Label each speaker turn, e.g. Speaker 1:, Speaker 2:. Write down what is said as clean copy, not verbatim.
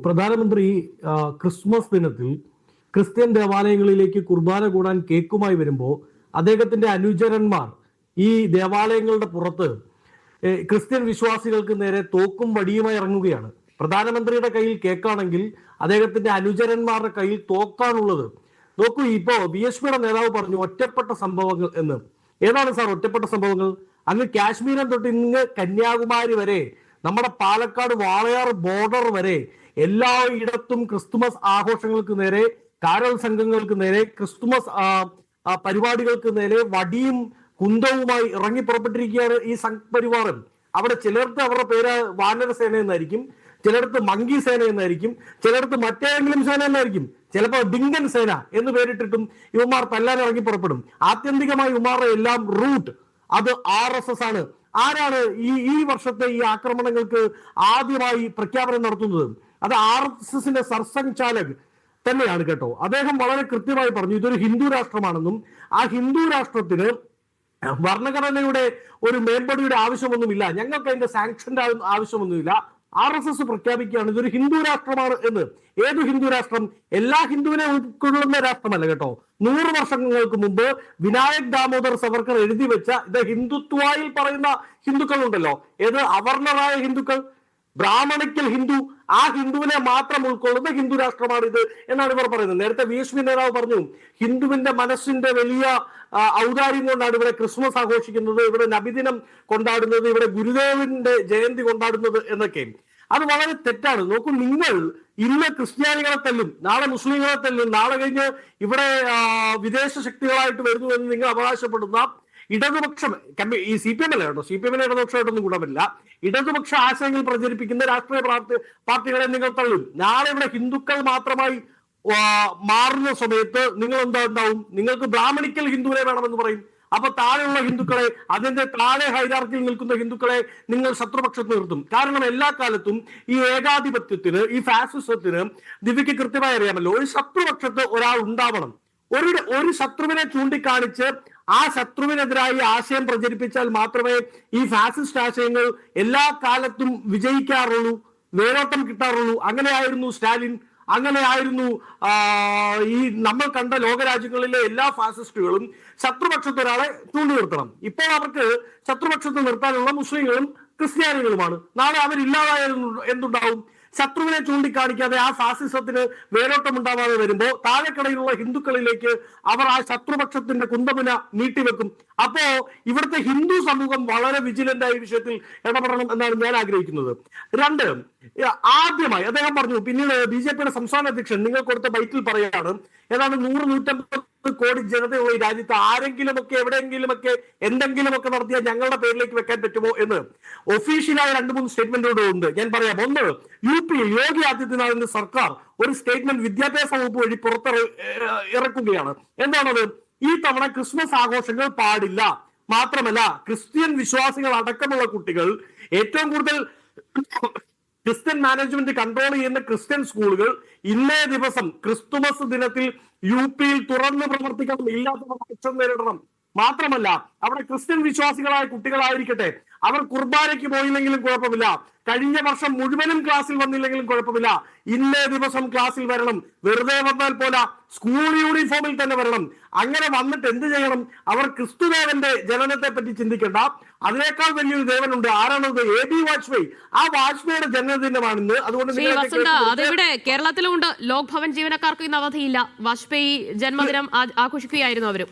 Speaker 1: പ്രധാനമന്ത്രി ക്രിസ്മസ് ദിനത്തിൽ ക്രിസ്ത്യൻ ദേവാലയങ്ങളിലേക്ക് കുർബാന കൂടാൻ കേക്കുമായി വരുമ്പോൾ അദ്ദേഹത്തിന്റെ അനുചരന്മാർ ഈ ദേവാലയങ്ങളുടെ പുറത്ത് ക്രിസ്ത്യൻ വിശ്വാസികൾക്ക് നേരെ തോക്കും വടിയുമായി ഇറങ്ങുകയാണ്. പ്രധാനമന്ത്രിയുടെ കയ്യിൽ കേക്കാണെങ്കിൽ അദ്ദേഹത്തിന്റെ അനുചരന്മാരുടെ കയ്യിൽ തോക്കാണുള്ളത്. നോക്കൂ, ഇപ്പോ BHPയുടെ നേതാവ് പറഞ്ഞു ഒറ്റപ്പെട്ട സംഭവങ്ങൾ എന്ന്. ഏതാണ് സാർ ഒറ്റപ്പെട്ട സംഭവങ്ങൾ? അങ്ങ് കാശ്മീരം തൊട്ട് ഇങ്ങ് കന്യാകുമാരി വരെ, നമ്മുടെ പാലക്കാട് വാളയാർ ബോർഡർ വരെ എല്ലായിടത്തും ക്രിസ്തുമസ് ആഘോഷങ്ങൾക്ക് നേരെ, കാരൽ സംഘങ്ങൾക്ക് നേരെ, ക്രിസ്തുമസ് പരിപാടികൾക്ക് നേരെ വടിയും കുന്തവുമായി ഇറങ്ങി പുറപ്പെട്ടിരിക്കുകയാണ് ഈ സംഘപരിവാരം. അവിടെ ചിലർക്ക് അവരുടെ പേര് വാനരസേന എന്നായിരിക്കും, ചിലർക്ക് മങ്കി സേന എന്നായിരിക്കും, ചിലർക്ക് മറ്റേതെങ്കിലും സേന എന്നായിരിക്കും, ചിലപ്പോൾ ഡിങ്കൻ സേന എന്ന് പേരിട്ടിട്ടും ഇവന്മാർ തല്ലാൻ ഇറങ്ങി പുറപ്പെടും. ആത്യന്തികമായി ഇവന്മാരുടെ എല്ലാം റൂട്ട് അത് RSS ആണ്. ആരാണ് ഈ വർഷത്തെ ഈ ആക്രമണങ്ങൾക്ക് ആദ്യമായി പ്രഖ്യാപനം നടത്തുന്നത്? അത് RSSന്റെ സർസംഘചാലക് തന്നെയാണ് കേട്ടോ. അദ്ദേഹം വളരെ കൃത്യമായി പറഞ്ഞു ഇതൊരു ഹിന്ദു രാഷ്ട്രമാണെന്നും ആ ഹിന്ദു രാഷ്ട്രത്തിന് ഭരണഘടനയുടെ ഒരു മേമ്പടിയുടെ ആവശ്യമൊന്നുമില്ല, ഞങ്ങൾക്ക് അതിന്റെ സാങ്ഷന്റെ ആവശ്യമൊന്നുമില്ല. RSS പ്രഖ്യാപിക്കുകയാണ് ഇതൊരു ഹിന്ദു രാഷ്ട്രമാണ് എന്ന്. ഏത് ഹിന്ദു രാഷ്ട്രം? എല്ലാ ഹിന്ദുവിനെ ഉൾക്കൊള്ളുന്ന രാഷ്ട്രമല്ല കേട്ടോ. 100 വർഷങ്ങൾക്ക് മുമ്പ് വിനായക് ദാമോദർ സവർക്കർ എഴുതി വെച്ച ഇത് ഹിന്ദുത്വയിൽ പറയുന്ന ഹിന്ദുക്കളുണ്ടല്ലോ, ഏത് അവർണരായ ഹിന്ദുക്കൾ, ബ്രാഹ്മണിക്കൽ ഹിന്ദു, ആ ഹിന്ദുവിനെ മാത്രം ഉൾക്കൊള്ളുന്ന ഹിന്ദു രാഷ്ട്രമാണ് ഇത് എന്നാണ് ഇവർ പറയുന്നത്. നേരത്തെ BHP നേതാവ് പറഞ്ഞു ഹിന്ദുവിന്റെ മനസ്സിന്റെ വലിയ ഔദാര്യം കൊണ്ടാണ് ഇവിടെ ക്രിസ്മസ് ആഘോഷിക്കുന്നത്, ഇവിടെ നബിദിനം കൊണ്ടാടുന്നത്, ഇവിടെ ഗുരുദേവന്റെ ജയന്തി കൊണ്ടാടുന്നത് എന്നൊക്കെ. അത് വളരെ തെറ്റാണ്. നോക്കൂ, നിങ്ങൾ ഇന്ന് ക്രിസ്ത്യാനികളെ തല്ലും, നാളെ മുസ്ലിങ്ങളെ തല്ലും, നാളെ കഴിഞ്ഞ് ഇവിടെ വിദേശ ശക്തികളായിട്ട് വരുന്നു എന്ന് നിങ്ങൾ അവകാശപ്പെടുന്ന ഇടതുപക്ഷം, ഈ CPM അല്ല കേട്ടോ, CPM-നെ ഇടതുപക്ഷമായിട്ടൊന്നും കൂടാൻ പറ്റില്ല, ഇടതുപക്ഷ ആശയങ്ങൾ പ്രചരിപ്പിക്കുന്ന രാഷ്ട്രീയ പാർട്ടികളെ നിങ്ങൾ തള്ളും. നാളെ ഇവിടെ ഹിന്ദുക്കൾ മാത്രമായി മാറുന്ന സമയത്ത് നിങ്ങൾ ഉണ്ടാവും? നിങ്ങൾക്ക് ബ്രാഹ്മണിക്കൽ ഹിന്ദുവിനെ വേണമെന്ന് പറയും. അപ്പൊ താഴെയുള്ള ഹിന്ദുക്കളെ, അതിന്റെ താഴെ ഹൈറാർക്കിയിൽ നിൽക്കുന്ന ഹിന്ദുക്കളെ നിങ്ങൾ ശത്രുപക്ഷത്ത് നിർത്തും. കാരണം എല്ലാ കാലത്തും ഈ ഏകാധിപത്യത്തിന്, ഈ ഫാസിസത്തിന് ദിവ്യക്ക് കൃത്യമായി അറിയാമല്ലോ, ഒരു ശത്രുപക്ഷത്ത് ഒരാൾ ഉണ്ടാവണം. ഒരു ശത്രുവിനെ ചൂണ്ടിക്കാണിച്ച് ആ ശത്രുവിനെതിരായി ആശയം പ്രചരിപ്പിച്ചാൽ മാത്രമേ ഈ ഫാസിസ്റ്റ് ആശയങ്ങൾ എല്ലാ കാലത്തും വിജയിക്കാറുള്ളൂ, വേരോട്ടം കിട്ടാറുള്ളൂ. അങ്ങനെയായിരുന്നു സ്റ്റാലിൻ, അങ്ങനെയായിരുന്നു ഈ നമ്മൾ കണ്ട ലോകരാജ്യങ്ങളിലെ എല്ലാ ഫാസിസ്റ്റുകളും. ശത്രുപക്ഷത്ത് ഒരാളെ ചൂണ്ടി നിർത്തണം. ഇപ്പോൾ അവർക്ക് ശത്രുപക്ഷത്ത് നിർത്താനുള്ള മുസ്ലിങ്ങളും ക്രിസ്ത്യാനികളുമാണ്. നാളെ അവരില്ലാതായ എന്തുണ്ടാവും? ശത്രുവിനെ ചൂണ്ടിക്കാണിക്കാതെ ആ ഫാസിസത്തിന് വേരോട്ടം ഉണ്ടാവാതെ വരുമ്പോൾ താഴെക്കടയിലുള്ള ഹിന്ദുക്കളിലേക്ക് അവർ ആ ശത്രുപക്ഷത്തിന്റെ കുന്തമുന നീട്ടിവെക്കും. അപ്പോ ഇവിടുത്തെ ഹിന്ദു സമൂഹം വളരെ വിജിലന്റ് ഈ വിഷയത്തിൽ ഇടപെടണം എന്നാണ് ഞാൻ ആഗ്രഹിക്കുന്നത്. 2, ആദ്യമായി അദ്ദേഹം പറഞ്ഞു, പിന്നീട് BJPയുടെ സംസ്ഥാന അധ്യക്ഷൻ നിങ്ങൾ കൊടുത്ത ബൈറ്റിൽ പറയാണ് ഏതാണ്ട് 100-150 കോടി ജനതയുള്ള ഈ രാജ്യത്ത് ആരെങ്കിലുമൊക്കെ എവിടെയെങ്കിലുമൊക്കെ എന്തെങ്കിലുമൊക്കെ നടത്തിയാൽ ഞങ്ങളുടെ പേരിലേക്ക് വെക്കാൻ പറ്റുമോ എന്ന് ഒഫീഷ്യലായ 2-3 സ്റ്റേറ്റ്മെന്റുകളും ഉണ്ട്. ഞാൻ പറയാം. ഒന്ന്, UP യോഗി ആദിത്യനാഥിന്റെ സർക്കാർ ഒരു സ്റ്റേറ്റ്മെന്റ് വിദ്യാഭ്യാസ വകുപ്പ് വഴി ഇറക്കുകയാണ്. എന്താണത്? ഈ തവണ ക്രിസ്മസ് ആഘോഷങ്ങൾ പാടില്ല. മാത്രമല്ല ക്രിസ്ത്യൻ വിശ്വാസികൾ അടക്കമുള്ള കുട്ടികൾ, ഏറ്റവും കൂടുതൽ ക്രിസ്ത്യൻ മാനേജ്മെന്റ് കൺട്രോൾ ചെയ്യുന്ന ക്രിസ്ത്യൻ സ്കൂളുകൾ ഇന്നേ ദിവസം ക്രിസ്തുമസ് ദിനത്തിൽ UPയിൽ തുറന്ന് പ്രവർത്തിക്കണം, ഇല്ലാത്തവർ അക്ഷം നേരിടണം. മാത്രമല്ല അവിടെ ക്രിസ്ത്യൻ വിശ്വാസികളായ കുട്ടികളായിരിക്കട്ടെ, അവർ കുർബാനയ്ക്ക് പോയില്ലെങ്കിലും കുഴപ്പമില്ല, കഴിഞ്ഞ വർഷം മുഴുവനും ക്ലാസ്സിൽ വന്നില്ലെങ്കിലും കുഴപ്പമില്ല, ഇന്നേ ദിവസം ക്ലാസ്സിൽ വരണം. വെറുതെ വന്നാൽ പോലെ സ്കൂൾ യൂണിഫോമിൽ തന്നെ വരണം. അങ്ങനെ വന്നിട്ട് എന്ത് ചെയ്യണം? അവർ ക്രിസ്തുദേവന്റെ ജനനത്തെ പറ്റി ചിന്തിക്കേണ്ട, അതിനേക്കാൾ വലിയൊരു ദേവനുണ്ട്. ആരാണത്? AB വാജ്പേയി. ആ വാജ്പേയിയുടെ ജന്മദിനമാണിന്ന്. അതുകൊണ്ട്
Speaker 2: അതിവിടെ കേരളത്തിലുമുണ്ട്. ലോക് ഭവൻ ജീവനക്കാർക്ക് ഇന്ന് അവധിയില്ല. വാജ്പേയി ജന്മദിനം ആഘോഷിക്കുകയായിരുന്നു അവരും.